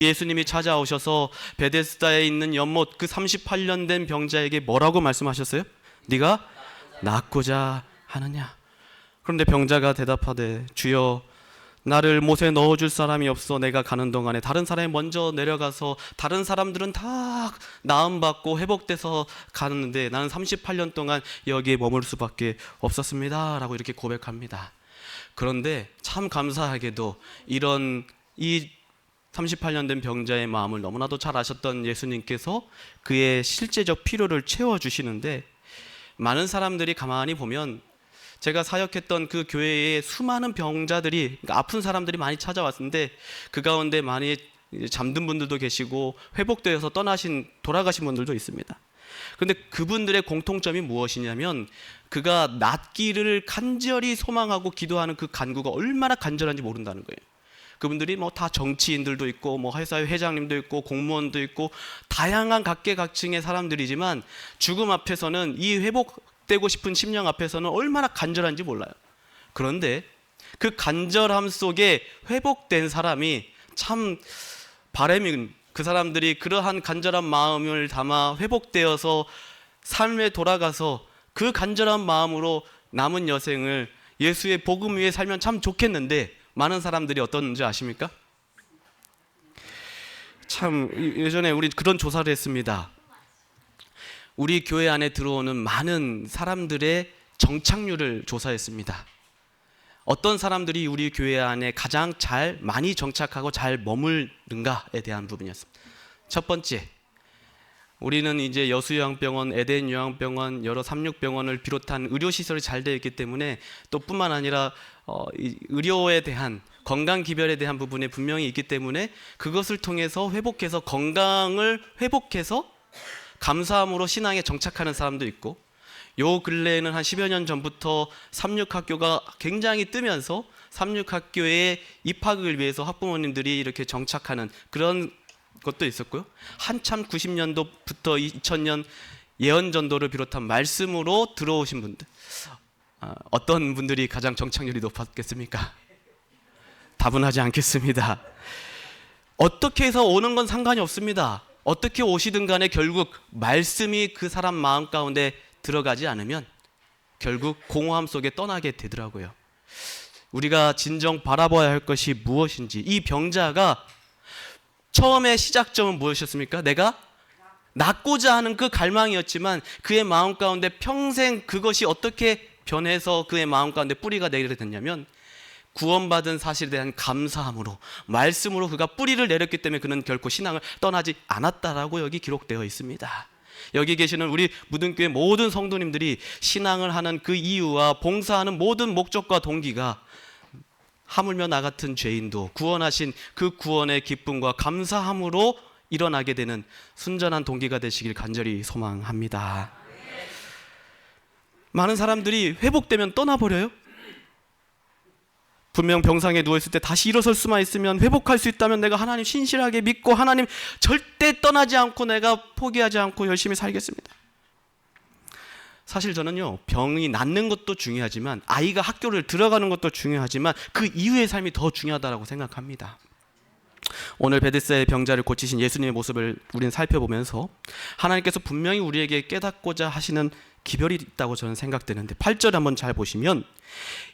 예수님이 찾아오셔서 베데스다에 있는 연못 그 38년 된 병자에게 뭐라고 말씀하셨어요? 네가 낫고자 하느냐? 그런데 병자가 대답하되 주여 나를 못에 넣어줄 사람이 없어 내가 가는 동안에 다른 사람이 먼저 내려가서 다른 사람들은 다 나음받고 회복돼서 가는데 나는 38년 동안 여기에 머물 수밖에 없었습니다 라고 이렇게 고백합니다. 그런데 참 감사하게도 이 38년 된 병자의 마음을 너무나도 잘 아셨던 예수님께서 그의 실제적 필요를 채워주시는데, 많은 사람들이 가만히 보면 제가 사역했던 그 교회에 수많은 병자들이, 그러니까 아픈 사람들이 많이 찾아왔는데 그 가운데 많이 잠든 분들도 계시고 회복되어서 돌아가신 분들도 있습니다. 그런데 그분들의 공통점이 무엇이냐면 그가 낫기를 간절히 소망하고 기도하는 그 간구가 얼마나 간절한지 모른다는 거예요. 그분들이 뭐 다 정치인들도 있고 뭐 회사의 회장님도 있고 공무원도 있고 다양한 각계각층의 사람들이지만 죽음 앞에서는, 이 회복되고 싶은 심령 앞에서는 얼마나 간절한지 몰라요. 그런데 그 간절함 속에 회복된 사람이 참 바람이, 그 사람들이 그러한 간절한 마음을 담아 회복되어서 삶에 돌아가서 그 간절한 마음으로 남은 여생을 예수의 복음 위에 살면 참 좋겠는데, 많은 사람들이 어떤지 아십니까? 참 예전에 우리 그런 조사를 했습니다. 우리 교회 안에 들어오는 많은 사람들의 정착률을 조사했습니다. 어떤 사람들이 우리 교회 안에 가장 많이 정착하고 잘 머무르는가에 대한 부분이었습니다. 첫 번째, 우리는 이제 여수요양병원, 에덴요양병원, 여러 삼육병원을 비롯한 의료시설이 잘 되어 있기 때문에, 또 뿐만 아니라 의료에 대한, 건강기별에 대한 부분이 분명히 있기 때문에 그것을 통해서 회복해서, 건강을 회복해서 감사함으로 신앙에 정착하는 사람도 있고, 요 근래에는 한 10여 년 전부터 삼육학교가 굉장히 뜨면서 삼육학교에 입학을 위해서 학부모님들이 이렇게 정착하는 그런 것도 있었고요. 한참 90년도부터 2000년 예언전도를 비롯한 말씀으로 들어오신 분들, 어떤 분들이 가장 정착률이 높았겠습니까? 답은 하지 않겠습니다. 어떻게 해서 오는 건 상관이 없습니다. 어떻게 오시든 간에 결국 말씀이 그 사람 마음 가운데 들어가지 않으면 결국 공허함 속에 떠나게 되더라고요. 우리가 진정 바라봐야 할 것이 무엇인지, 이 병자가 처음에 시작점은 무엇이었습니까? 내가 낫고자 하는 그 갈망이었지만 그의 마음 가운데 평생 그것이 어떻게 변해서 그의 마음 가운데 뿌리가 내리게 됐냐면, 구원받은 사실에 대한 감사함으로, 말씀으로 그가 뿌리를 내렸기 때문에 그는 결코 신앙을 떠나지 않았다라고 여기 기록되어 있습니다. 여기 계시는 우리 무등교회 모든 성도님들이 신앙을 하는 그 이유와 봉사하는 모든 목적과 동기가 하물며 나 같은 죄인도 구원하신 그 구원의 기쁨과 감사함으로 일어나게 되는 순전한 동기가 되시길 간절히 소망합니다. 많은 사람들이 회복되면 떠나버려요. 분명 병상에 누워있을 때 다시 일어설 수만 있으면, 회복할 수 있다면 내가 하나님 신실하게 믿고 하나님 절대 떠나지 않고 내가 포기하지 않고 열심히 살겠습니다. 사실 저는요, 병이 낫는 것도 중요하지만, 아이가 학교를 들어가는 것도 중요하지만 그 이후의 삶이 더 중요하다고 생각합니다. 오늘 베데스다의 병자를 고치신 예수님의 모습을 우리는 살펴보면서 하나님께서 분명히 우리에게 깨닫고자 하시는 기별이 있다고 저는 생각되는데, 8절 한번 잘 보시면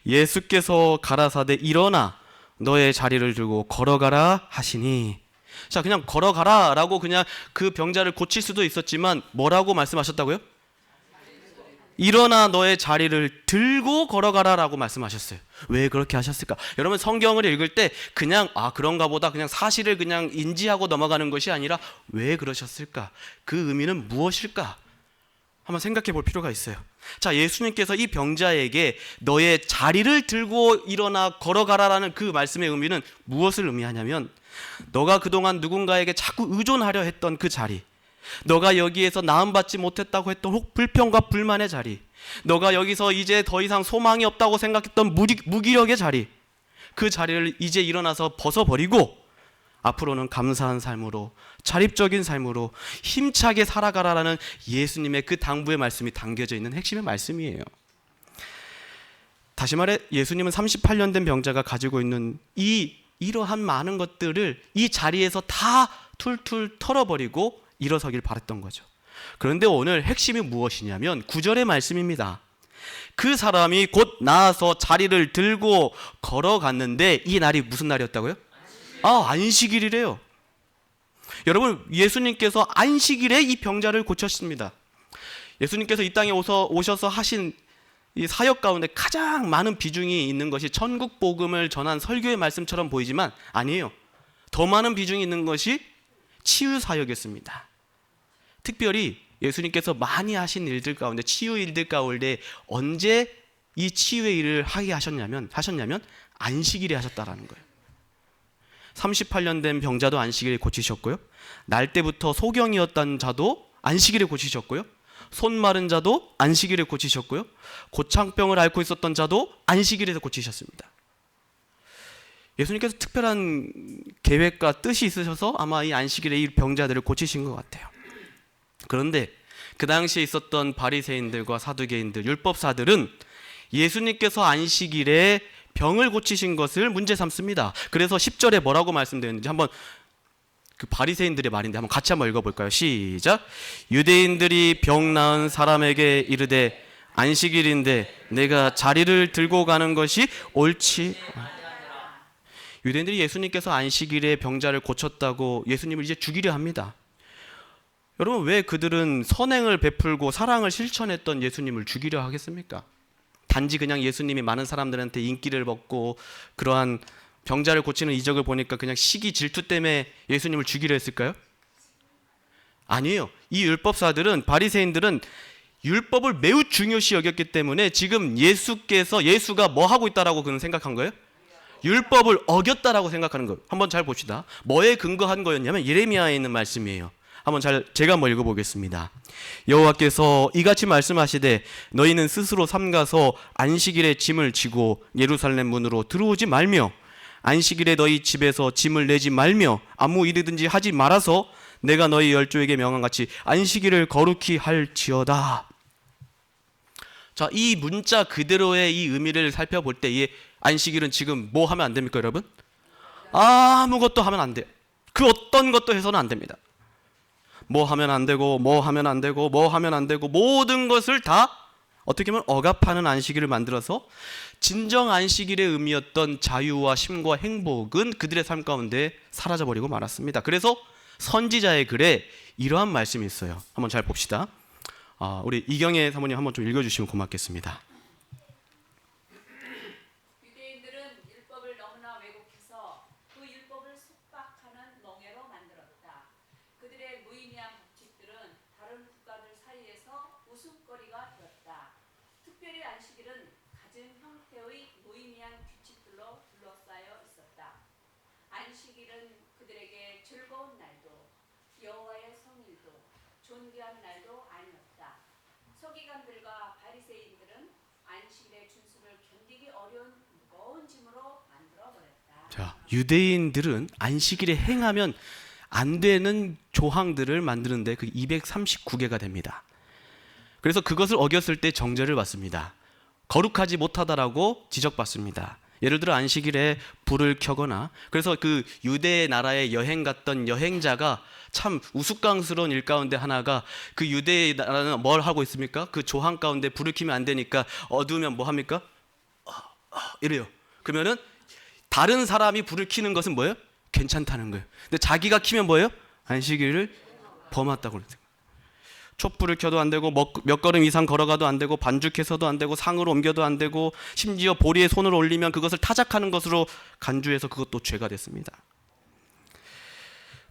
예수께서 가라사대 일어나 너의 자리를 들고 걸어가라 하시니, 자, 그냥 걸어가라 라고 그냥 그 병자를 고칠 수도 있었지만 뭐라고 말씀하셨다고요? 일어나 너의 자리를 들고 걸어가라 라고 말씀하셨어요. 왜 그렇게 하셨을까? 여러분, 성경을 읽을 때 그냥 그런가 보다 그냥 사실을 그냥 인지하고 넘어가는 것이 아니라 왜 그러셨을까? 그 의미는 무엇일까? 한번 생각해 볼 필요가 있어요. 자, 예수님께서 이 병자에게 너의 자리를 들고 일어나 걸어가라라는 그 말씀의 의미는 무엇을 의미하냐면, 너가 그동안 누군가에게 자꾸 의존하려 했던 그 자리, 너가 여기에서 나음받지 못했다고 했던 불평과 불만의 자리, 너가 여기서 이제 더 이상 소망이 없다고 생각했던 무기력의 자리, 그 자리를 이제 일어나서 벗어버리고 앞으로는 감사한 삶으로, 자립적인 삶으로 힘차게 살아가라라는 예수님의 그 당부의 말씀이 담겨져 있는 핵심의 말씀이에요. 다시 말해 예수님은 38년 된 병자가 가지고 있는 이 이러한 많은 것들을 이 자리에서 다 툴툴 털어버리고 일어서길 바랬던 거죠. 그런데 오늘 핵심이 무엇이냐면 9절의 말씀입니다. 그 사람이 곧 나아서 자리를 들고 걸어갔는데 이 날이 무슨 날이었다고요? 안식일이래요. 여러분, 예수님께서 안식일에 이 병자를 고쳤습니다. 예수님께서 이 땅에 오셔서 하신 이 사역 가운데 가장 많은 비중이 있는 것이 천국 복음을 전한 설교의 말씀처럼 보이지만 아니에요. 더 많은 비중이 있는 것이 치유 사역이었습니다. 특별히 예수님께서 많이 하신 일들 가운데, 치유 일들 가운데 언제 이 치유의 일을 하게 하셨냐면 안식일에 하셨다라는 거예요. 38년 된 병자도 안식일에 고치셨고요. 날 때부터 소경이었던 자도 안식일에 고치셨고요. 손 마른 자도 안식일에 고치셨고요. 고창병을 앓고 있었던 자도 안식일에서 고치셨습니다. 예수님께서 특별한 계획과 뜻이 있으셔서 아마 이 안식일에 이 병자들을 고치신 것 같아요. 그런데 그 당시에 있었던 바리새인들과 사두개인들, 율법사들은 예수님께서 안식일에 병을 고치신 것을 문제 삼습니다. 그래서 10절에 뭐라고 말씀되었는지 한번, 그 바리새인들의 말인데 한번 같이 한번 읽어볼까요? 시작. 유대인들이 병 나은 사람에게 이르되 안식일인데 내가 자리를 들고 가는 것이 옳지. 유대인들이 예수님께서 안식일에 병자를 고쳤다고 예수님을 이제 죽이려 합니다. 여러분, 왜 그들은 선행을 베풀고 사랑을 실천했던 예수님을 죽이려 하겠습니까? 단지 그냥 예수님이 많은 사람들한테 인기를 얻고 그러한 병자를 고치는 이적을 보니까 그냥 시기 질투 때문에 예수님을 죽이려 했을까요? 아니에요. 이 율법사들은, 바리새인들은 율법을 매우 중요시 여겼기 때문에 지금 예수가 뭐 하고 있다라고 그는 생각한 거예요? 율법을 어겼다라고 생각하는 거예요. 한번 잘 봅시다. 뭐에 근거한 거였냐면 예레미야에 있는 말씀이에요. 제가 한번 읽어보겠습니다. 여호와께서 이같이 말씀하시되 너희는 스스로 삼가서 안식일에 짐을 지고 예루살렘 문으로 들어오지 말며 안식일에 너희 집에서 짐을 내지 말며 아무 일이든지 하지 말아서 내가 너희 열조에게 명한 같이 안식일을 거룩히 할지어다. 자, 이 문자 그대로의 이 의미를 살펴볼 때 이 안식일은 지금 뭐 하면 안 됩니까, 여러분? 아무것도 하면 안 돼요. 그 어떤 것도 해서는 안 됩니다. 뭐 하면 안 되고 모든 것을 다 어떻게 보면 억압하는 안식일을 만들어서 진정 안식일의 의미였던 자유와 쉼과 행복은 그들의 삶 가운데 사라져버리고 말았습니다. 그래서 선지자의 글에 이러한 말씀이 있어요. 한번 잘 봅시다. 우리 이경애 사모님 한번 좀 읽어주시면 고맙겠습니다. 존귀한 날도 아니었다. 서기관들과 바리새인들은 안식일의 준수를 견디기 어려운 무거운 짐으로 만들어버렸다. 자, 유대인들은 안식일에 행하면 안 되는 조항들을 만드는데 그 239개가 됩니다. 그래서 그것을 어겼을 때 정죄를 받습니다. 거룩하지 못하다라고 지적받습니다. 예를 들어 안식일에 불을 켜거나, 그래서 그 유대 나라에 여행 갔던 여행자가 참 우스꽝스러운 일 가운데 하나가, 그 유대 나라는 뭘 하고 있습니까? 그 조항 가운데 불을 켜면 안 되니까 어두우면 뭐 합니까? 이래요. 그러면은 다른 사람이 불을 켜는 것은 뭐예요? 괜찮다는 거예요. 근데 자기가 켜면 뭐예요? 안식일을 범했다고 그러죠. 촛불을 켜도 안 되고 몇 걸음 이상 걸어가도 안 되고 반죽해서도 안 되고 상으로 옮겨도 안 되고 심지어 보리에 손을 올리면 그것을 타작하는 것으로 간주해서 그것도 죄가 됐습니다.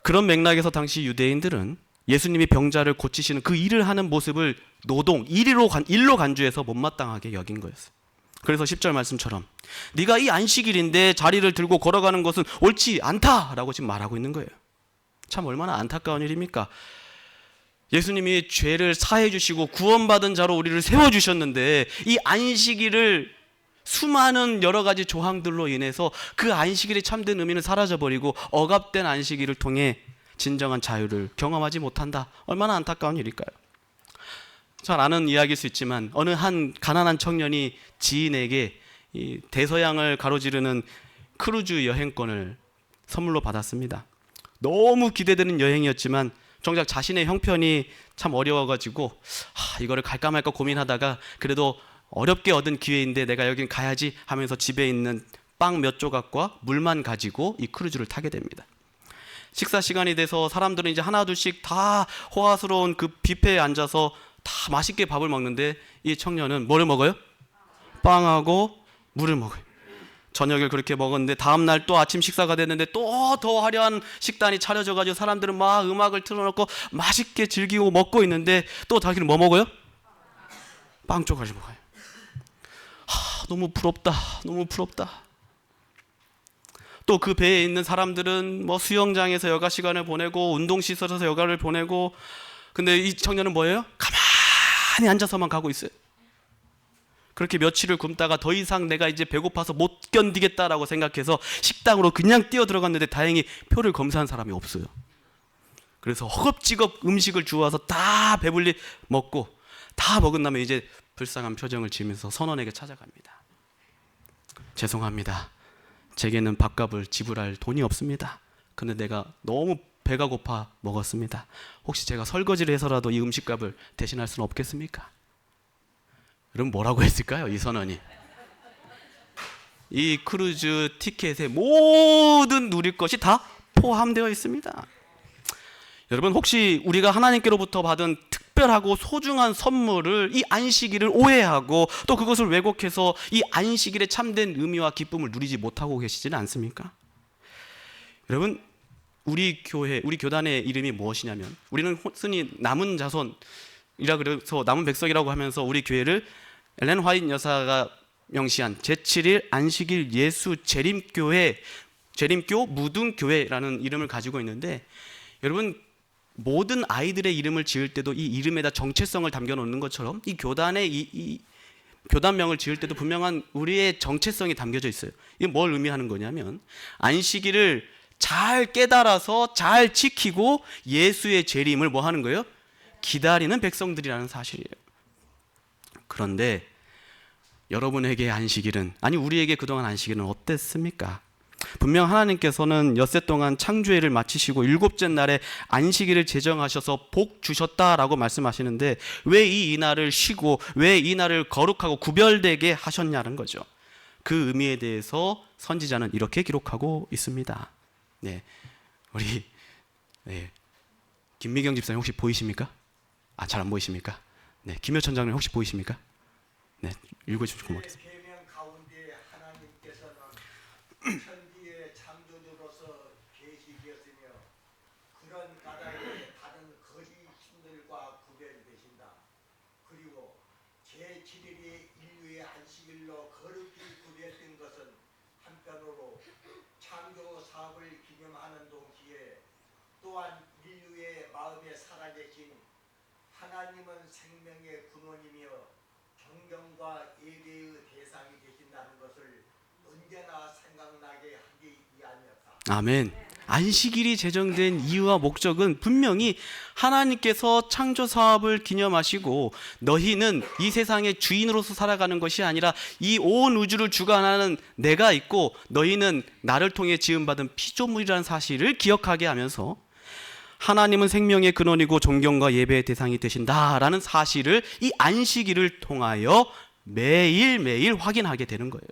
그런 맥락에서 당시 유대인들은 예수님이 병자를 고치시는 그 일을 하는 모습을 노동, 일로 간주해서 못마땅하게 여긴 거였어요. 그래서 10절 말씀처럼 네가 이 안식일인데 자리를 들고 걸어가는 것은 옳지 않다라고 지금 말하고 있는 거예요. 참 얼마나 안타까운 일입니까? 예수님이 죄를 사해 주시고 구원받은 자로 우리를 세워주셨는데 이 안식일을 수많은 여러 가지 조항들로 인해서 그 안식일의 참된 의미는 사라져버리고 억압된 안식일을 통해 진정한 자유를 경험하지 못한다. 얼마나 안타까운 일일까요? 잘 아는 이야기일 수 있지만 어느 한 가난한 청년이 지인에게 이 대서양을 가로지르는 크루즈 여행권을 선물로 받았습니다. 너무 기대되는 여행이었지만 정작 자신의 형편이 참 어려워가지고 이거를 갈까 말까 고민하다가 그래도 어렵게 얻은 기회인데 내가 여긴 가야지 하면서 집에 있는 빵 몇 조각과 물만 가지고 이 크루즈를 타게 됩니다. 식사 시간이 돼서 사람들은 이제 하나 둘씩 다 호화스러운 그 뷔페에 앉아서 다 맛있게 밥을 먹는데 이 청년은 뭐를 먹어요? 빵하고 물을 먹어요. 저녁을 그렇게 먹었는데 다음날 또 아침 식사가 됐는데 또 더 화려한 식단이 차려져가지고 사람들은 막 음악을 틀어놓고 맛있게 즐기고 먹고 있는데 또 자기는 뭐 먹어요? 빵 조각을 먹어요. 너무 부럽다. 너무 부럽다. 또 그 배에 있는 사람들은 뭐 수영장에서 여가 시간을 보내고 운동시설에서 여가를 보내고, 근데 이 청년은 뭐예요? 가만히 앉아서만 가고 있어요. 그렇게 며칠을 굶다가 더 이상 내가 이제 배고파서 못 견디겠다라고 생각해서 식당으로 그냥 뛰어 들어갔는데 다행히 표를 검사한 사람이 없어요. 그래서 허겁지겁 음식을 주워서 다 배불리 먹고 다 먹은 다음에 이제 불쌍한 표정을 지으면서 선원에게 찾아갑니다. 죄송합니다. 제게는 밥값을 지불할 돈이 없습니다. 근데 내가 너무 배가 고파 먹었습니다. 혹시 제가 설거지를 해서라도 이 음식값을 대신할 수는 없겠습니까? 그럼 뭐라고 했을까요? 이 선원이. 이 크루즈 티켓에 모든 누릴 것이 다 포함되어 있습니다. 여러분, 혹시 우리가 하나님께로부터 받은 특별하고 소중한 선물을, 이 안식일을 오해하고 또 그것을 왜곡해서 이 안식일의 참된 의미와 기쁨을 누리지 못하고 계시지는 않습니까? 여러분, 우리 교회, 우리 교단의 이름이 무엇이냐면, 우리는 흔히 남은 자손이라 그래서 남은 백성이라고 하면서 우리 교회를 엘렌 화이트 여사가 명시한 제7일 안식일 예수 재림교회, 재림교 무등교회라는 이름을 가지고 있는데, 여러분, 모든 아이들의 이름을 지을 때도 이 이름에다 정체성을 담겨놓는 것처럼 이 교단의 이 교단명을 지을 때도 분명한 우리의 정체성이 담겨져 있어요. 이게 뭘 의미하는 거냐면, 안식일을 잘 깨달아서 잘 지키고 예수의 재림을 뭐 하는 거예요? 기다리는 백성들이라는 사실이에요. 그런데 여러분에게 안식일은, 아니 우리에게 그동안 안식일은 어땠습니까? 분명 하나님께서는 엿새 동안 창조일을 마치시고 일곱째 날에 안식일을 제정하셔서 복 주셨다라고 말씀하시는데, 왜 이 이날을 쉬고 왜 이 날을 거룩하고 구별되게 하셨냐는 거죠. 그 의미에 대해서 선지자는 이렇게 기록하고 있습니다. 네, 우리 김미경 집사님 혹시 보이십니까? 잘 안 보이십니까? 네, 김효천 장님 혹시 보이십니까? 네, 읽어주시면 고맙겠습니다. 계명 가운데 하나님께서는 천지의 창조주로서 계시되었으며 그런 가다에 다른 거짓 신들과 구별되신다. 그리고 제7일이 인류의 안식일로 거룩히 구별된 것은 한편으로 창조 사업을 기념하는 동시에 또한 인류의 마음에 살아계신 하나님은 생명의 근원이며 존경과 예배의 대상이 되신다는 것을 언제나 생각나게 하기 위함이었다. 아멘. 안식일이 제정된 이유와 목적은 분명히 하나님께서 창조 사업을 기념하시고, 너희는 이 세상의 주인으로서 살아가는 것이 아니라 이 온 우주를 주관하는 내가 있고 너희는 나를 통해 지음받은 피조물이라는 사실을 기억하게 하면서, 하나님은 생명의 근원이고 존경과 예배의 대상이 되신다라는 사실을 이 안식일을 통하여 매일매일 확인하게 되는 거예요.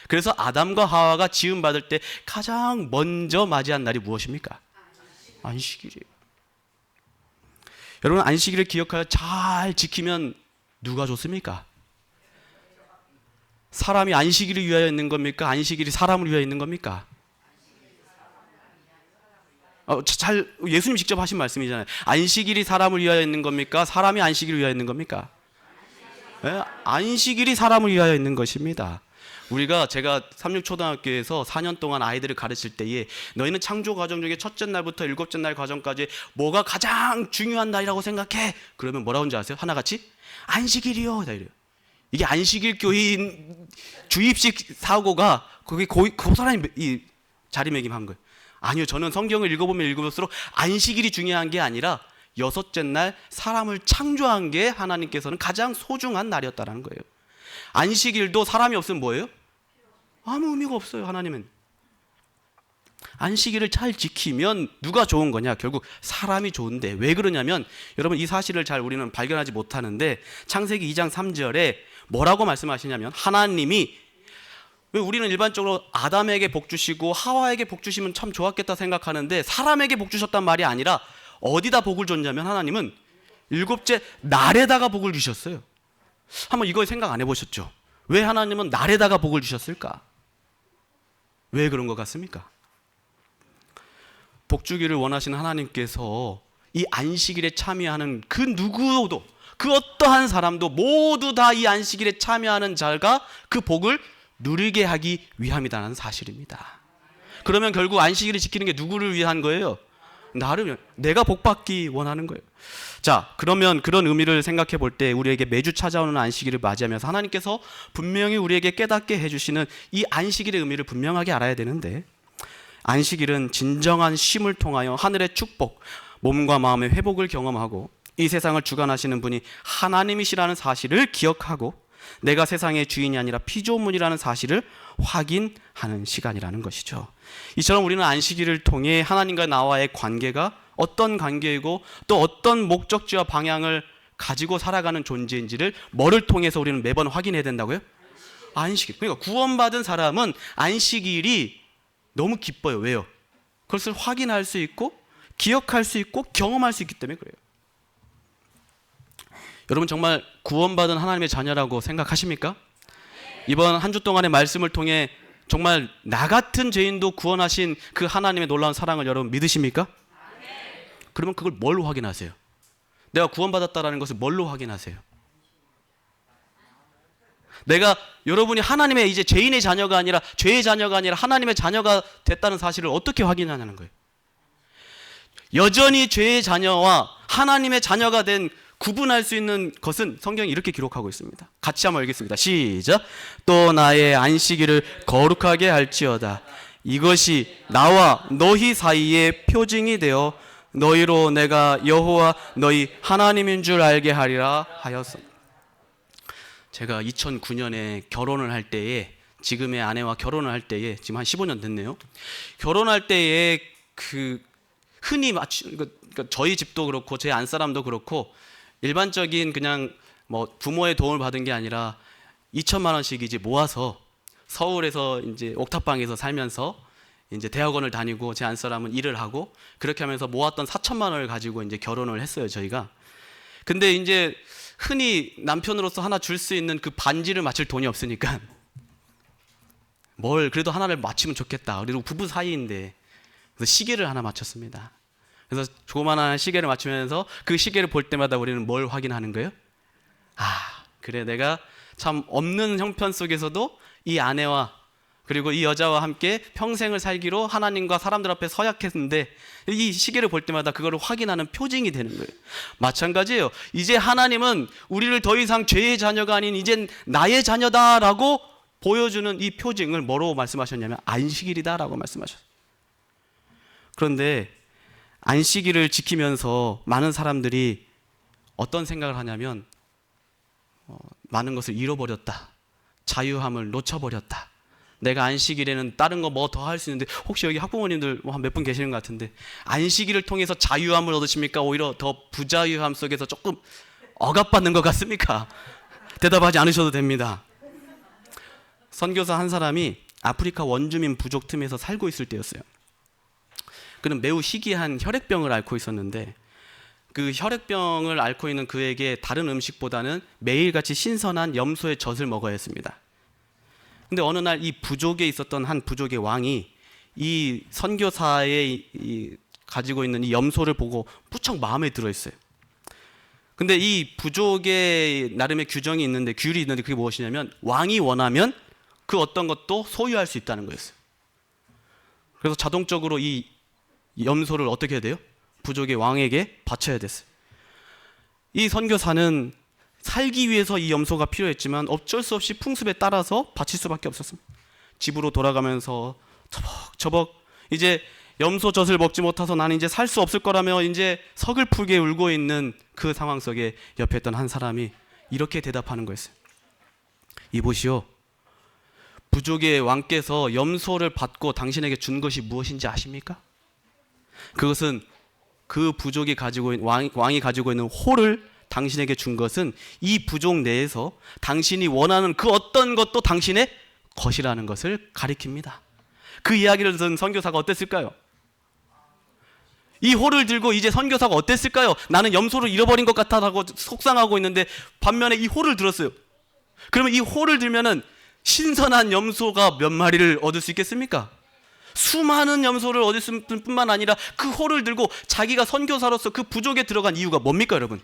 그래서 아담과 하와가 지음받을 때 가장 먼저 맞이한 날이 무엇입니까? 안식일이에요. 여러분, 안식일을 기억하여 잘 지키면 누가 좋습니까? 사람이 안식일을 위하여 있는 겁니까? 안식일이 사람을 위하여 있는 겁니까? 예수님 직접 하신 말씀이잖아요. 안식일이 사람을 위하여 있는 겁니까? 사람이 안식일을 위하여 있는 겁니까? 네? 안식일이 사람을 위하여 있는 것입니다. 제가 삼육초등학교에서 4년 동안 아이들을 가르칠 때에, 너희는 창조 과정 중에 첫째 날부터 일곱째 날 과정까지 뭐가 가장 중요한 날이라고 생각해? 그러면 뭐라고 하는지 아세요? 하나같이 안식일이요. 이래요. 이게 안식일 교인 주입식 사고가 거기 그 사람이 이 자리매김한 거예요. 아니요, 저는 성경을 읽어보면 읽어볼수록 안식일이 중요한 게 아니라 여섯째 날 사람을 창조한 게 하나님께서는 가장 소중한 날이었다는 거예요. 안식일도 사람이 없으면 뭐예요? 아무 의미가 없어요, 하나님은. 안식일을 잘 지키면 누가 좋은 거냐? 결국 사람이 좋은데, 왜 그러냐면 여러분 이 사실을 잘 우리는 발견하지 못하는데 창세기 2장 3절에 뭐라고 말씀하시냐면 하나님이, 왜 우리는 일반적으로 아담에게 복 주시고 하와에게 복 주시면 참 좋았겠다 생각하는데 사람에게 복 주셨단 말이 아니라 어디다 복을 줬냐면 하나님은 일곱째 날에다가 복을 주셨어요. 한번 이거 생각 안 해보셨죠? 왜 하나님은 날에다가 복을 주셨을까? 왜 그런 것 같습니까? 복 주기를 원하시는 하나님께서 이 안식일에 참여하는 그 누구도, 그 어떠한 사람도 모두 다 이 안식일에 참여하는 자가 그 복을 누리게 하기 위함이라는 사실입니다. 그러면 결국 안식일을 지키는 게 누구를 위한 거예요? 나를, 내가 복 받기 원하는 거예요. 자, 그러면 그런 의미를 생각해 볼 때 우리에게 매주 찾아오는 안식일을 맞이하면서 하나님께서 분명히 우리에게 깨닫게 해주시는 이 안식일의 의미를 분명하게 알아야 되는데, 안식일은 진정한 쉼을 통하여 하늘의 축복, 몸과 마음의 회복을 경험하고 이 세상을 주관하시는 분이 하나님이시라는 사실을 기억하고 내가 세상의 주인이 아니라 피조물이라는 사실을 확인하는 시간이라는 것이죠. 이처럼 우리는 안식일을 통해 하나님과 나와의 관계가 어떤 관계이고 또 어떤 목적지와 방향을 가지고 살아가는 존재인지를 뭐를 통해서 우리는 매번 확인해야 된다고요? 안식일. 그러니까 구원받은 사람은 안식일이 너무 기뻐요. 왜요? 그것을 확인할 수 있고 기억할 수 있고 경험할 수 있기 때문에 그래요. 여러분 정말 구원받은 하나님의 자녀라고 생각하십니까? 이번 한 주 동안의 말씀을 통해 정말 나 같은 죄인도 구원하신 그 하나님의 놀라운 사랑을 여러분 믿으십니까? 그러면 그걸 뭘로 확인하세요? 내가 구원받았다라는 것을 뭘로 확인하세요? 내가, 여러분이 하나님의 이제 죄인의 자녀가 아니라 죄의 자녀가 아니라 하나님의 자녀가 됐다는 사실을 어떻게 확인하냐는 거예요. 여전히 죄의 자녀와 하나님의 자녀가 된 구분할 수 있는 것은 성경이 이렇게 기록하고 있습니다. 같이 한번 읽겠습니다. 시작. 또 나의 안식일을 거룩하게 할지어다. 이것이 나와 너희 사이의 표징이 되어 너희로 내가 여호와 너희 하나님인 줄 알게 하리라 하였어. 제가 2009년에 결혼을 할 때에, 지금의 아내와 결혼을 할 때에, 지금 한 15년 됐네요. 결혼할 때에 그 흔히 그러니까 저희 집도 그렇고 제 안사람도 그렇고 일반적인 그냥 뭐 부모의 도움을 받은 게 아니라 2천만 원씩 이제 모아서 서울에서 이제 옥탑방에서 살면서 이제 대학원을 다니고 제 안사람은 일을 하고 그렇게 하면서 모았던 4천만 원을 가지고 이제 결혼을 했어요, 저희가. 근데 이제 흔히 남편으로서 하나 줄 수 있는 그 반지를 맞출 돈이 없으니까 뭘 그래도 하나를 맞추면 좋겠다. 그리고 부부 사이인데 그래서 시계를 하나 맞췄습니다. 그래서 조그만한 시계를 맞추면서 그 시계를 볼 때마다 우리는 뭘 확인하는 거예요? 아, 그래, 내가 참 없는 형편 속에서도 이 아내와 그리고 이 여자와 함께 평생을 살기로 하나님과 사람들 앞에 서약했는데 이 시계를 볼 때마다 그거를 확인하는 표징이 되는 거예요. 마찬가지예요. 이제 하나님은 우리를 더 이상 죄의 자녀가 아닌 이젠 나의 자녀다라고 보여주는 이 표징을 뭐로 말씀하셨냐면 안식일이다라고 말씀하셨어요. 그런데 안식일을 지키면서 많은 사람들이 어떤 생각을 하냐면 많은 것을 잃어버렸다. 자유함을 놓쳐버렸다. 내가 안식일에는 다른 거 뭐 더 할 수 있는데, 혹시 여기 학부모님들 한 몇 분 계시는 것 같은데 안식일을 통해서 자유함을 얻으십니까? 오히려 더 부자유함 속에서 조금 억압받는 것 같습니까? 대답하지 않으셔도 됩니다. 선교사 한 사람이 아프리카 원주민 부족 틈에서 살고 있을 때였어요. 그는 매우 희귀한 혈액병을 앓고 있었는데 그 혈액병을 앓고 있는 그에게 다른 음식보다는 매일같이 신선한 염소의 젖을 먹어야 했습니다. 근데 어느 날 이 부족에 있었던 한 부족의 왕이 이 선교사의 가지고 있는 이 염소를 보고 무척 마음에 들어 했어요. 근데 이 부족의 나름의 규정이 있는데, 규율이 있는데 그게 무엇이냐면 왕이 원하면 그 어떤 것도 소유할 수 있다는 거였어요. 그래서 자동적으로 이 염소를 어떻게 해야 돼요? 부족의 왕에게 바쳐야 됐어요. 이 선교사는 살기 위해서 이 염소가 필요했지만 어쩔 수 없이 풍습에 따라서 바칠 수밖에 없었습니다. 집으로 돌아가면서 처벅처벅 이제 염소 젖을 먹지 못해서 나는 이제 살 수 없을 거라며 이제 서글프게 울고 있는 그 상황 속에 옆에 있던 한 사람이 이렇게 대답하는 거였어요. 이보시오, 부족의 왕께서 염소를 받고 당신에게 준 것이 무엇인지 아십니까? 그것은 그 부족이 가지고 있는 왕이 가지고 있는 호를 당신에게 준 것은 이 부족 내에서 당신이 원하는 그 어떤 것도 당신의 것이라는 것을 가리킵니다. 그 이야기를 듣는 선교사가 어땠을까요? 이 호를 들고 이제 선교사가 어땠을까요? 나는 염소를 잃어버린 것 같다라고 속상하고 있는데 반면에 이 호를 들었어요. 그러면 이 호를 들면은 신선한 염소가 몇 마리를 얻을 수 있겠습니까? 수많은 염소를 얻을 뿐만 아니라 그 호를 들고 자기가 선교사로서 그 부족에 들어간 이유가 뭡니까, 여러분?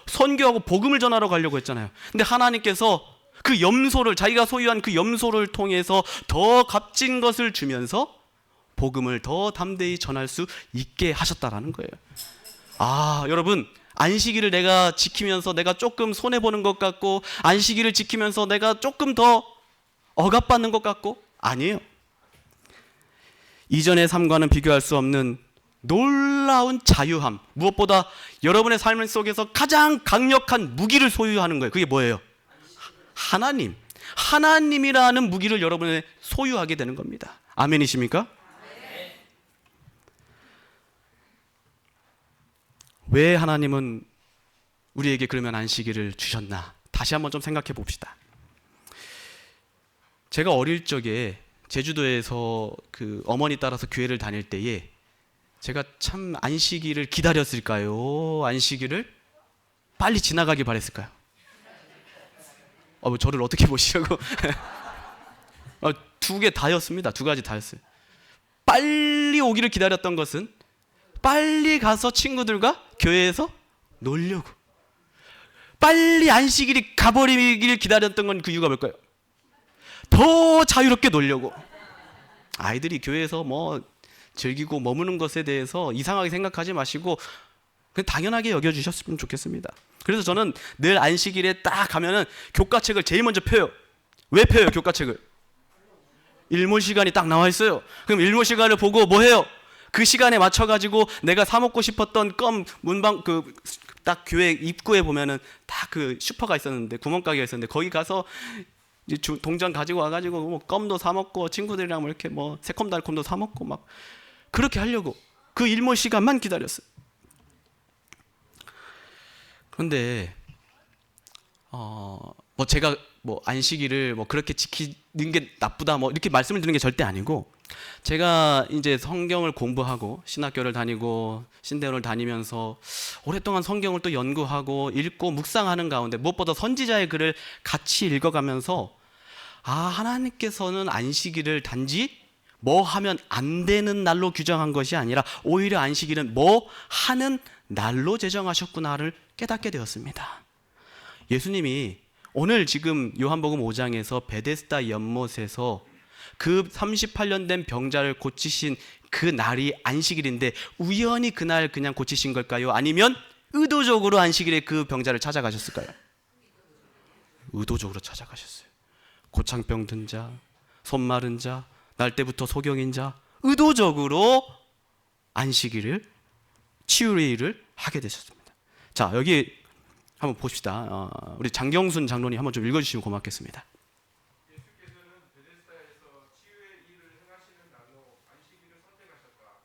선교하고 복음을 전하러 가려고 했잖아요. 근데 하나님께서 그 염소를, 자기가 소유한 그 염소를 통해서 더 값진 것을 주면서 복음을 더 담대히 전할 수 있게 하셨다라는 거예요. 아, 여러분, 안식일을 내가 지키면서 내가 조금 손해보는 것 같고, 안식일을 지키면서 내가 조금 더 억압받는 것 같고, 아니에요. 이전의 삶과는 비교할 수 없는 놀라운 자유함, 무엇보다 여러분의 삶 속에서 가장 강력한 무기를 소유하는 거예요. 그게 뭐예요? 하나님. 하나님이라는 무기를 여러분이 소유하게 되는 겁니다. 아멘이십니까? 왜 하나님은 우리에게 그러면 안식일을 주셨나? 다시 한번 좀 생각해 봅시다. 제가 어릴 적에 제주도에서 그 어머니 따라서 교회를 다닐 때에 제가 참 안식일을 기다렸을까요? 안식일을 빨리 지나가길 바랬을까요? 저를 어떻게 보시려고? 두 개 다였습니다. 두 가지 다였어요. 빨리 오기를 기다렸던 것은 빨리 가서 친구들과 교회에서 놀려고. 빨리 안식일이 가버리길 기다렸던 건 그 이유가 뭘까요? 더 자유롭게 놀려고. 아이들이 교회에서 뭐 즐기고 머무는 것에 대해서 이상하게 생각하지 마시고 그냥 당연하게 여겨주셨으면 좋겠습니다. 그래서 저는 늘 안식일에 딱 가면은 교과책을 제일 먼저 펴요. 왜 펴요, 교과책을? 일몰 시간이 딱 나와 있어요. 그럼 일몰 시간을 보고 뭐 해요? 그 시간에 맞춰가지고 내가 사 먹고 싶었던 껌 문방 딱 교회 입구에 보면은 딱 그 슈퍼가 있었는데, 구멍가게가 있었는데 거기 가서 이제 동전 가지고 와가지고 뭐 껌도 사 먹고 친구들이랑 뭐 이렇게 뭐 새콤달콤도 사 먹고 막 그렇게 하려고 그 일몰 시간만 기다렸어요. 그런데 뭐 제가 뭐 안식일을 뭐 그렇게 지키는 게 나쁘다 뭐 이렇게 말씀을 드리는 게 절대 아니고, 제가 이제 성경을 공부하고 신학교를 다니고 신대원을 다니면서 오랫동안 성경을 또 연구하고 읽고 묵상하는 가운데 무엇보다 선지자의 글을 같이 읽어가면서 하나님께서는 안식일을 단지 뭐 하면 안 되는 날로 규정한 것이 아니라 오히려 안식일은 뭐 하는 날로 제정하셨구나를 깨닫게 되었습니다. 예수님이 오늘 지금 요한복음 5장에서 베데스다 연못에서 그 38년 된 병자를 고치신 그 날이 안식일인데 우연히 그날 그냥 고치신 걸까요? 아니면 의도적으로 안식일에 그 병자를 찾아가셨을까요? 의도적으로 찾아가셨어요. 고창병 든 자, 손 마른 자, 날 때부터 소경인 자, 의도적으로 안식일을, 치유의 일을 하게 되셨습니다. 자, 여기 한번 봅시다. 우리 장경순 장로님 한번 좀 읽어주시면 고맙겠습니다. 예수께서는 베데스다에서 치유의 일을 행하시는 날로 안식일을 선택하셨다.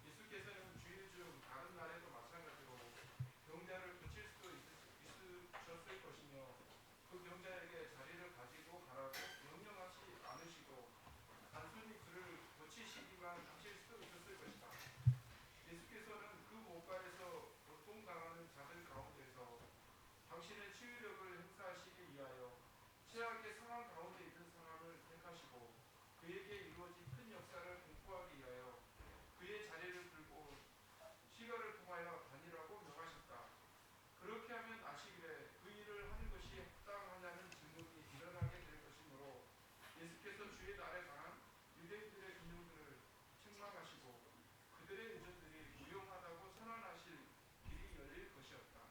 예수께서는 주일 중 다른 날에도 마찬가지로 병자를 고칠 수도 있으셨을 것이며 그 병자에게 자리를 가지고 가라고 명령하지 않으시고 단순히 그를 고치시기만 하실 수도 있었을 것이다. 예수께서는 그 고가에서 고통당하는 자들 가운데서 당신의 치유력을 행사하시기 위하여 최악의 상황 가운데 있는 사람을 택하시고 그에게 이루어진 큰 역사를 공포하기 위하여 그의 자리를 들고 시간을 통하여 다니라고 명하셨다. 그렇게 하면 안식일에 그 일을 하는 것이 합당하냐는 질문이 일어나게 될 것이므로 예수께서 주의 날에 관한 유대인들의 기능들을 책망하시고 그들의 의존들이 무용하다고 선언하실 길이 열릴 것이었다.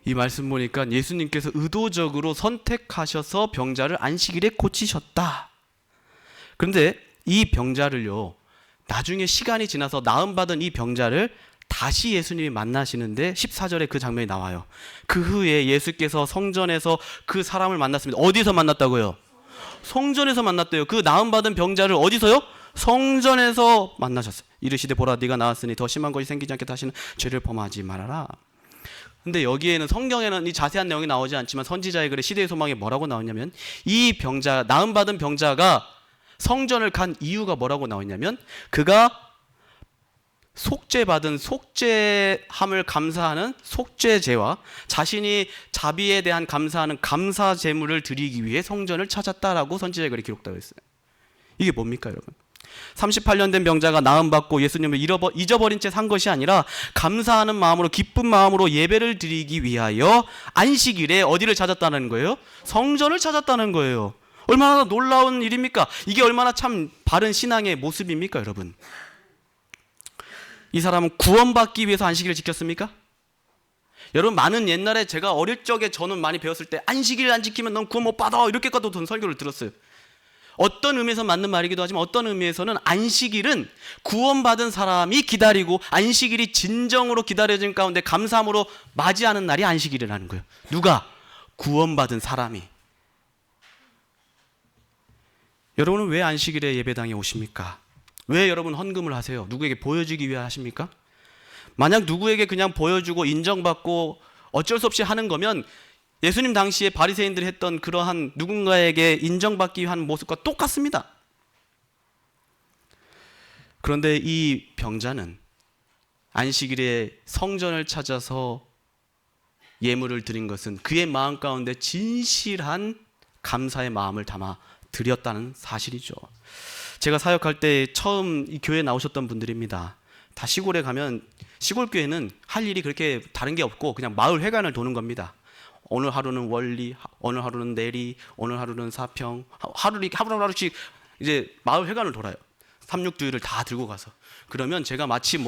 이 말씀 보니까 예수님께서 의도적으로 선택하셔서 병자를 안식일에 고치셨다. 그런데 이 병자를요, 나중에 시간이 지나서 나음받은 이 병자를 다시 예수님이 만나시는데 14절에 그 장면이 나와요. 그 후에 예수께서 성전에서 그 사람을 만났습니다. 어디서 만났다고요? 성전에서 만났대요. 그 나음받은 병자를 어디서요? 성전에서 만나셨어요. 이르시되 보라 네가 나았으니 더 심한 것이 생기지 않게 다시는 죄를 범하지 말아라. 근데 여기에는 성경에는 이 자세한 내용이 나오지 않지만 선지자의 글에 시대의 소망에 뭐라고 나오냐면 이 병자, 나음받은 병자가 성전을 간 이유가 뭐라고 나오냐면 그가 속죄받은 속죄함을 감사하는 속죄제와 자신이 자비에 대한 감사하는 감사 제물을 드리기 위해 성전을 찾았다라고 선지자의 글에 기록되어 있어요. 이게 뭡니까 여러분? 38년 된 병자가 나음받고 예수님을 잊어버린 채 산 것이 아니라 감사하는 마음으로 기쁜 마음으로 예배를 드리기 위하여 안식일에 어디를 찾았다는 거예요? 성전을 찾았다는 거예요. 얼마나 놀라운 일입니까? 이게 얼마나 참 바른 신앙의 모습입니까 여러분? 이 사람은 구원받기 위해서 안식일을 지켰습니까? 여러분 많은 옛날에 제가 어릴 적에 저는 많이 배웠을 때 안식일 안 지키면 넌 구원 못 받아 이렇게까지 전 설교를 들었어요. 어떤 의미에서 맞는 말이기도 하지만 어떤 의미에서는 안식일은 구원받은 사람이 기다리고 안식일이 진정으로 기다려진 가운데 감사함으로 맞이하는 날이 안식일이라는 거예요. 누가? 구원받은 사람이. 여러분은 왜 안식일에 예배당에 오십니까? 왜 여러분 헌금을 하세요? 누구에게 보여주기 위해 하십니까? 만약 누구에게 그냥 보여주고 인정받고 어쩔 수 없이 하는 거면 예수님 당시에 바리새인들이 했던 그러한 누군가에게 인정받기 위한 모습과 똑같습니다. 그런데 이 병자는 안식일에 성전을 찾아서 예물을 드린 것은 그의 마음 가운데 진실한 감사의 마음을 담아 드렸다는 사실이죠. 제가 사역할 때 처음 이 교회에 나오셨던 분들입니다. 다 시골에 가면 시골 교회는 할 일이 그렇게 다른 게 없고 그냥 마을 회관을 도는 겁니다. 오늘 하루는 원리, 오늘 하루는 내리, 오늘 하루는 사평, 하루씩 이제 마을 회관을 돌아요. 삼육두일을 다 들고 가서. 그러면 제가 마치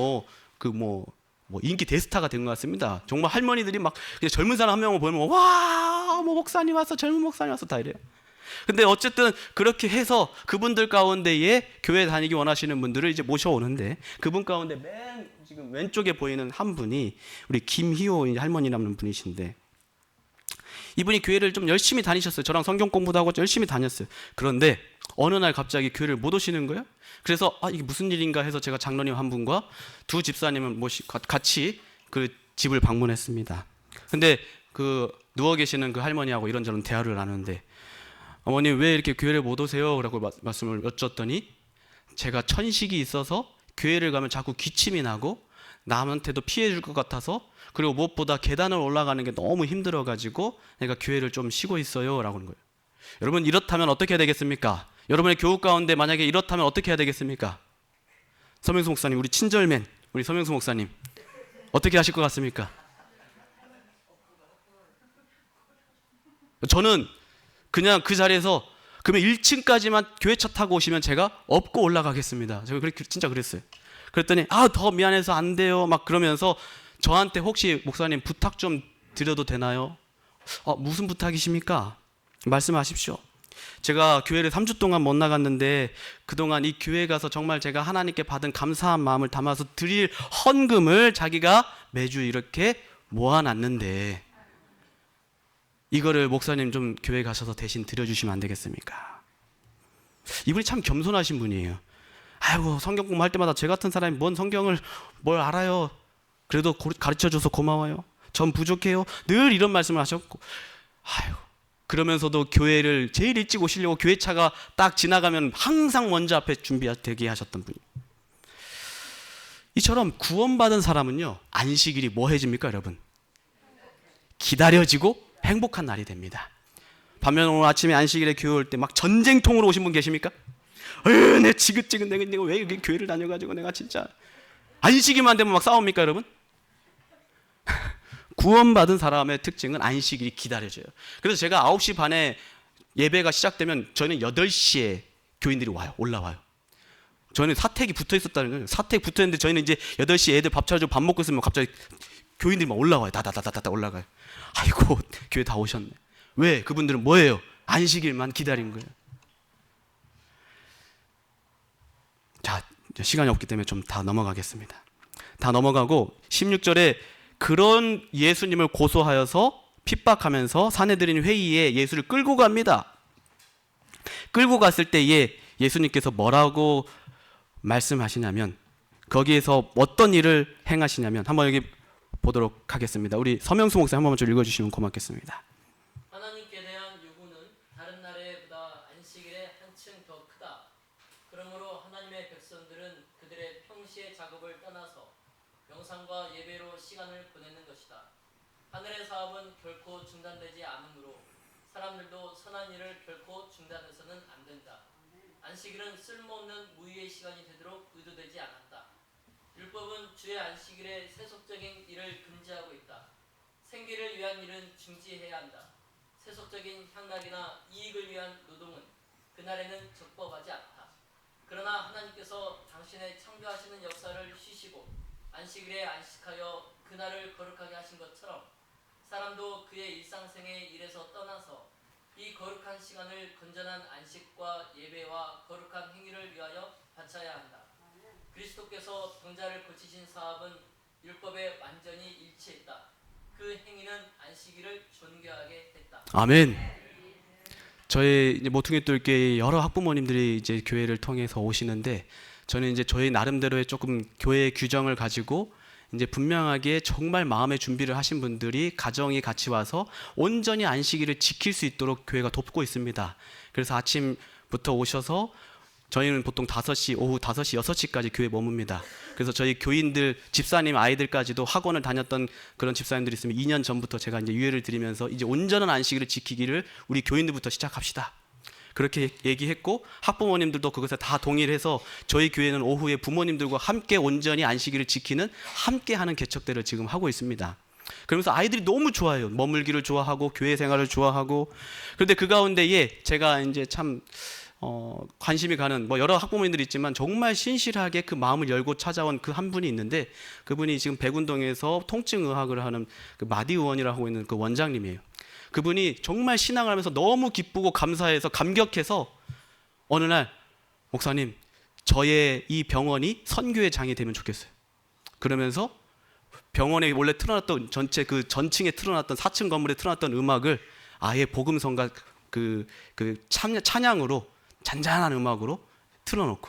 인기 대스타가 된 것 같습니다. 정말 할머니들이 막 젊은 사람 한 명을 보면 와, 목사님 왔어, 젊은 목사님 왔어 다 이래요. 근데 어쨌든 그렇게 해서 그분들 가운데에 교회 다니기 원하시는 분들을 이제 모셔오는데 그분 가운데 맨 지금 왼쪽에 보이는 한 분이 우리 김희호 할머니라는 분이신데 이분이 교회를 좀 열심히 다니셨어요. 저랑 성경 공부도 하고 열심히 다녔어요. 그런데 어느 날 갑자기 교회를 못 오시는 거예요. 그래서 이게 무슨 일인가 해서 제가 장로님 한 분과 두 집사님을 같이 그 집을 방문했습니다. 근데 그 누워 계시는 그 할머니하고 이런저런 대화를 나누는데 어머님 왜 이렇게 교회를 못 오세요? 라고 말씀을 여쭸더니 제가 천식이 있어서 교회를 가면 자꾸 기침이 나고 남한테도 피해 줄 것 같아서 그리고 무엇보다 계단을 올라가는 게 너무 힘들어가지고 내가 교회를 좀 쉬고 있어요 라고 하는 거예요. 여러분 이렇다면 어떻게 해야 되겠습니까? 여러분의 교육 가운데 만약에 이렇다면 어떻게 해야 되겠습니까? 서명수 목사님, 우리 친절맨 우리 서명수 목사님 어떻게 하실 것 같습니까? 저는 그냥 그 자리에서 그러면 1층까지만 교회차 타고 오시면 제가 업고 올라가겠습니다. 제가 진짜 그랬어요. 그랬더니 더 미안해서 안 돼요 막 그러면서 저한테 혹시 목사님 부탁 좀 드려도 되나요? 무슨 부탁이십니까? 말씀하십시오. 제가 교회를 3주 동안 못 나갔는데 그동안 이 교회 가서 정말 제가 하나님께 받은 감사한 마음을 담아서 드릴 헌금을 자기가 매주 이렇게 모아놨는데 이거를 목사님 좀 교회 가셔서 대신 드려주시면 안 되겠습니까? 이분이 참 겸손하신 분이에요. 아이고 성경 공부할 때마다 제 같은 사람이 뭔 성경을 뭘 알아요. 그래도 가르쳐줘서 고마워요. 전 부족해요. 늘 이런 말씀을 하셨고 아이고 그러면서도 교회를 제일 일찍 오시려고 교회차가 딱 지나가면 항상 먼저 앞에 준비되게 하셨던 분이. 이처럼 구원받은 사람은요 안식일이 뭐 해집니까 여러분? 기다려지고 행복한 날이 됩니다. 반면 오늘 아침에 안식일에 교회 올 때 막 전쟁통으로 오신 분 계십니까? 내 지긋지긋 내가 왜 여기 교회를 다녀가지고 내가 진짜 안식일만 되면 막 싸웁니까 여러분? 구원받은 사람의 특징은 안식일이 기다려져요. 그래서 제가 9시 반에 예배가 시작되면 저는 8시에 교인들이 올라와요. 저는 사택이 붙어 있었다는 거예요. 사택 붙어 있는데 저희는 이제 8시에 애들 밥 차려주고 밥 먹고 있으면 갑자기 교인들이 막 올라와요. 다다다다다 올라가요. 아이고 교회 다 오셨네. 왜? 그분들은 뭐예요? 안식일만 기다린 거예요. 자, 시간이 없기 때문에 좀 다 넘어가겠습니다. 다 넘어가고 16절에 그런 예수님을 고소하여서 핍박하면서 사내들인 회의에 예수를 끌고 갑니다. 끌고 갔을 때에 예수님께서 뭐라고 말씀하시냐면 거기에서 어떤 일을 행하시냐면 한번 여기 보도록 하겠습니다. 우리 서명수 목사 한 번만 좀 읽어주시면 고맙겠습니다. 하나님께 대한 요구는 다른 나라보다 안식일에 한층 더 크다. 그러므로 하나님의 백성들은 그들의 평시의 작업을 떠나서 명상과 예배로 시간을 보내는 것이다. 하늘의 사업은 결코 중단되지 않으므로 사람들도 선한 일을 결코 중단해서는 안 된다. 안식일은 쓸모없는 무의의 시간이 되도록 의도되지 않았다. 율법은 주의 안식일에 세속적인 일을 금지하고 있다. 생계를 위한 일은 중지해야 한다. 세속적인 향락이나 이익을 위한 노동은 그날에는 적법하지 않다. 그러나 하나님께서 당신의 창조하시는 역사를 쉬시고 안식일에 안식하여 그날을 거룩하게 하신 것처럼 사람도 그의 일상생의 일에서 떠나서 이 거룩한 시간을 건전한 안식과 예배와 거룩한 행위를 위하여 바쳐야 한다. 그리스도께서 병자를 고치신 사업은 율법에 완전히 일치했다. 그 행위는 안식일을 존귀하게 했다. 아멘. 저희 이제 모퉁이 뚫교회 여러 학부모님들이 이제 교회를 통해서 오시는데 저는 이제 저희 나름대로의 조금 교회 규정을 가지고 이제 분명하게 정말 마음의 준비를 하신 분들이 가정이 같이 와서 온전히 안식일을 지킬 수 있도록 교회가 돕고 있습니다. 그래서 아침부터 오셔서 저희는 보통 5시, 오후 5시, 6시까지 교회에 머뭅니다. 그래서 저희 교인들, 집사님 아이들까지도 학원을 다녔던 그런 집사님들이 있으면 2년 전부터 제가 이제 유예를 드리면서 이제 온전한 안식일을 지키기를 우리 교인들부터 시작합시다. 그렇게 얘기했고 학부모님들도 그것에 다 동의를 해서 저희 교회는 오후에 부모님들과 함께 온전히 안식일을 지키는 함께하는 개척대를 지금 하고 있습니다. 그러면서 아이들이 너무 좋아해요. 머물기를 좋아하고 교회 생활을 좋아하고. 그런데 그 가운데에 제가 이제 참 관심이 가는 여러 학부모님들이 있지만 정말 신실하게 그 마음을 열고 찾아온 그 한 분이 있는데 그분이 지금 백운동에서 통증의학을 하는 그 마디 의원이라고 하고 있는 그 원장님이에요. 그분이 정말 신앙을 하면서 너무 기쁘고 감사해서 감격해서 어느 날 목사님 저의 이 병원이 선교의 장이 되면 좋겠어요. 그러면서 병원에 원래 틀어놨던 전체 그 전층에 틀어놨던 4층 건물에 틀어놨던 음악을 아예 복음성가 그 찬양으로 잔잔한 음악으로 틀어놓고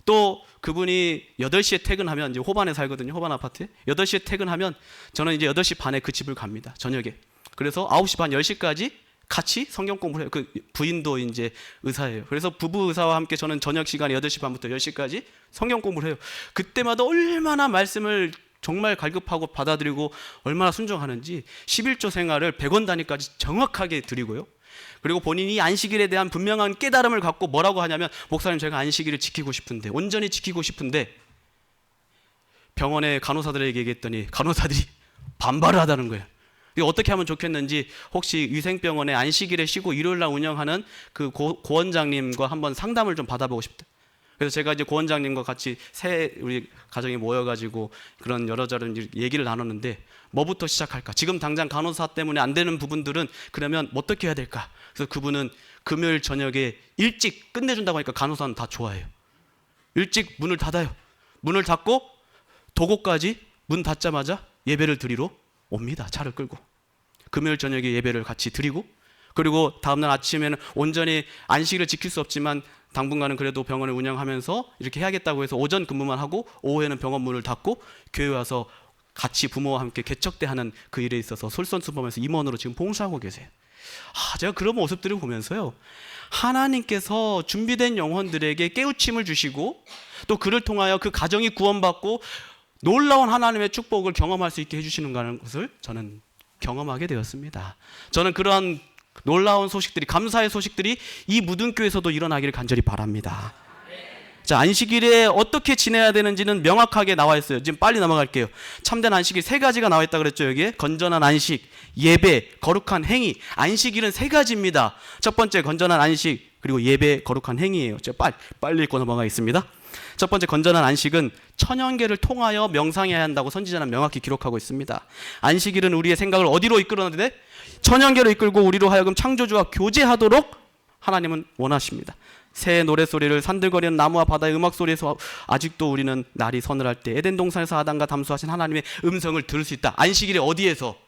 또 그분이 8시에 퇴근하면 이제 호반에 살거든요. 호반 아파트에 8시에 퇴근하면 저는 이제 8시 반에 그 집을 갑니다. 저녁에. 그래서 9시 반 10시까지 같이 성경 공부를 해요. 그 부인도 이제 의사예요. 그래서 부부 의사와 함께 저는 저녁 시간에 8시 반부터 10시까지 성경 공부를 해요. 그때마다 얼마나 말씀을 정말 갈급하고 받아들이고 얼마나 순종하는지 11조 생활을 100원 단위까지 정확하게 드리고요. 그리고 본인이 안식일에 대한 분명한 깨달음을 갖고 뭐라고 하냐면 목사님 제가 안식일을 지키고 싶은데 온전히 지키고 싶은데 병원의 간호사들에게 얘기했더니 간호사들이 반발을 하다는 거예요. 이거 어떻게 하면 좋겠는지 혹시 위생병원에 안식일에 쉬고 일요일날 운영하는 그 고원장님과 한번 상담을 좀 받아보고 싶다. 그래서 제가 이제 고원장님과 같이 우리 가정이 모여가지고 그런 여러저런 얘기를 나눴는데 뭐부터 시작할까? 지금 당장 간호사 때문에 안 되는 부분들은 그러면 어떻게 해야 될까? 그래서 그분은 금요일 저녁에 일찍 끝내준다고 하니까 간호사는 다 좋아해요. 일찍 문을 닫아요. 문을 닫고 도곡까지 문 닫자마자 예배를 드리러 옵니다. 차를 끌고. 금요일 저녁에 예배를 같이 드리고 그리고 다음날 아침에는 온전히 안식일을 지킬 수 없지만 당분간은 그래도 병원을 운영하면서 이렇게 해야겠다고 해서 오전 근무만 하고 오후에는 병원 문을 닫고 교회 와서 같이 부모와 함께 개척대하는 그 일에 있어서 솔선수범해서 임원으로 지금 봉사하고 계세요. 제가 그런 모습들을 보면서요. 하나님께서 준비된 영혼들에게 깨우침을 주시고 또 그를 통하여 그 가정이 구원받고 놀라운 하나님의 축복을 경험할 수 있게 해주시는 것을 저는 경험하게 되었습니다. 저는 그러한 놀라운 소식들이 감사의 소식들이 이 무등교에서도 일어나기를 간절히 바랍니다. 자, 안식일에 어떻게 지내야 되는지는 명확하게 나와 있어요. 지금 빨리 넘어갈게요. 참된 안식일 3가지가 나와 있다 그랬죠. 여기에 건전한 안식, 예배, 거룩한 행위. 안식일은 3가지입니다. 첫 번째 건전한 안식 그리고 예배, 거룩한 행위예요. 제가 빨리 읽고 넘어가겠습니다. 첫 번째 건전한 안식은 천연계를 통하여 명상해야 한다고 선지자는 명확히 기록하고 있습니다. 안식일은 우리의 생각을 어디로 이끌어내는데 천연계로 이끌고 우리로 하여금 창조주와 교제하도록 하나님은 원하십니다. 새 노랫소리를 산들거리는 나무와 바다의 음악소리에서 아직도 우리는 날이 서늘할 때 에덴 동산에서 아담과 담수하신 하나님의 음성을 들을 수 있다. 안식일에 어디에서?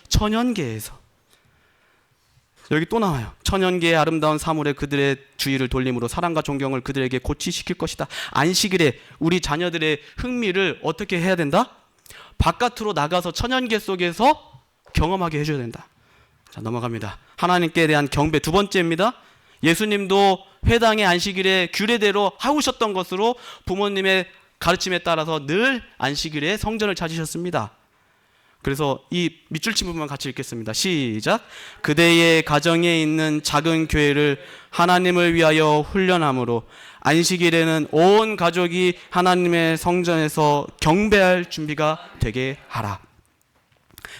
천연계에서. 여기 또 나와요. 천연계의 아름다운 사물에 그들의 주의를 돌림으로 사랑과 존경을 그들에게 고취시킬 것이다. 안식일에 우리 자녀들의 흥미를 어떻게 해야 된다? 바깥으로 나가서 천연계 속에서 경험하게 해줘야 된다. 자, 넘어갑니다. 하나님께 대한 경배 두 번째입니다. 예수님도 회당의 안식일에 규례대로 하우셨던 것으로 부모님의 가르침에 따라서 늘 안식일에 성전을 찾으셨습니다. 그래서 이 밑줄 친 부분만 같이 읽겠습니다. 시작. 그대의 가정에 있는 작은 교회를 하나님을 위하여 훈련함으로 안식일에는 온 가족이 하나님의 성전에서 경배할 준비가 되게 하라.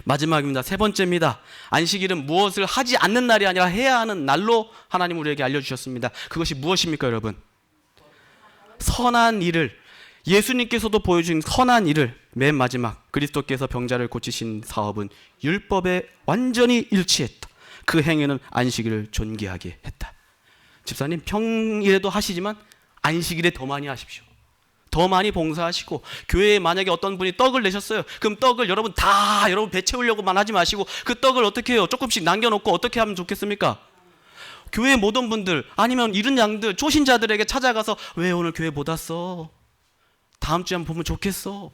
마지막입니다. 세 번째입니다. 안식일은 무엇을 하지 않는 날이 아니라 해야 하는 날로 하나님 우리에게 알려주셨습니다. 그것이 무엇입니까, 여러분? 선한 일을, 예수님께서도 보여준 선한 일을, 맨 마지막 그리스도께서 병자를 고치신 사업은 율법에 완전히 일치했다. 그 행위는 안식일을 존귀하게 했다. 집사님, 평일에도 하시지만 안식일에 더 많이 하십시오. 더 많이 봉사하시고, 교회에 만약에 어떤 분이 떡을 내셨어요. 그럼 떡을 여러분 배 채우려고만 하지 마시고 그 떡을 어떻게 해요? 조금씩 남겨놓고 어떻게 하면 좋겠습니까? 교회 모든 분들, 아니면 잃은 양들, 초신자들에게 찾아가서 왜 오늘 교회 못 왔어? 다음 주에 한번 보면 좋겠어.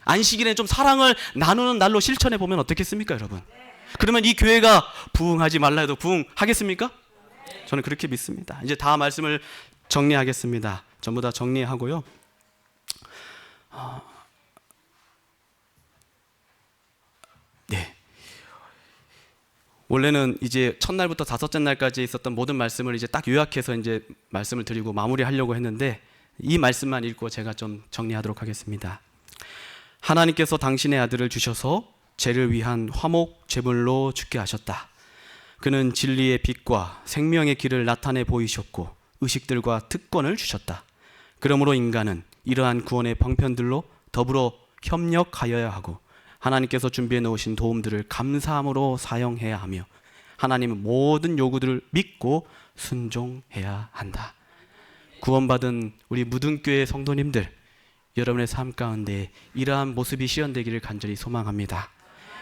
안식일에 좀 사랑을 나누는 날로 실천해 보면 어떻겠습니까, 여러분? 그러면 이 교회가 부흥하지 말라 해도 부흥하겠습니까? 저는 그렇게 믿습니다. 이제 다 말씀을 정리하겠습니다. 전부 다 정리하고요. 네. 원래는 이제 첫날부터 다섯째 날까지 있었던 모든 말씀을 이제 딱 요약해서 이제 말씀을 드리고 마무리하려고 했는데, 이 말씀만 읽고 제가 좀 정리하도록 하겠습니다. 하나님께서 당신의 아들을 주셔서 죄를 위한 화목 제물로 죽게 하셨다. 그는 진리의 빛과 생명의 길을 나타내 보이셨고 의식들과 특권을 주셨다. 그러므로 인간은 이러한 구원의 방편들로 더불어 협력하여야 하고 하나님께서 준비해 놓으신 도움들을 감사함으로 사용해야 하며 하나님의 모든 요구들을 믿고 순종해야 한다. 구원받은 우리 무등교회 성도님들, 여러분의 삶 가운데 이러한 모습이 실현되기를 간절히 소망합니다.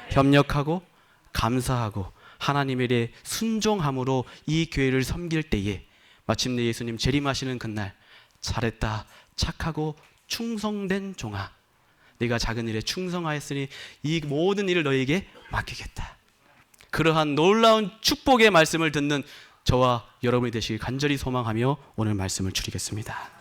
협력하고 감사하고 하나님에 대해 순종함으로 이 교회를 섬길 때에 마침내 예수님 재림하시는 그날, 잘했다 착하고 충성된 종아, 네가 작은 일에 충성하였으니 이 모든 일을 너에게 맡기겠다. 그러한 놀라운 축복의 말씀을 듣는 저와 여러분이 되시길 간절히 소망하며 오늘 말씀을 줄이겠습니다.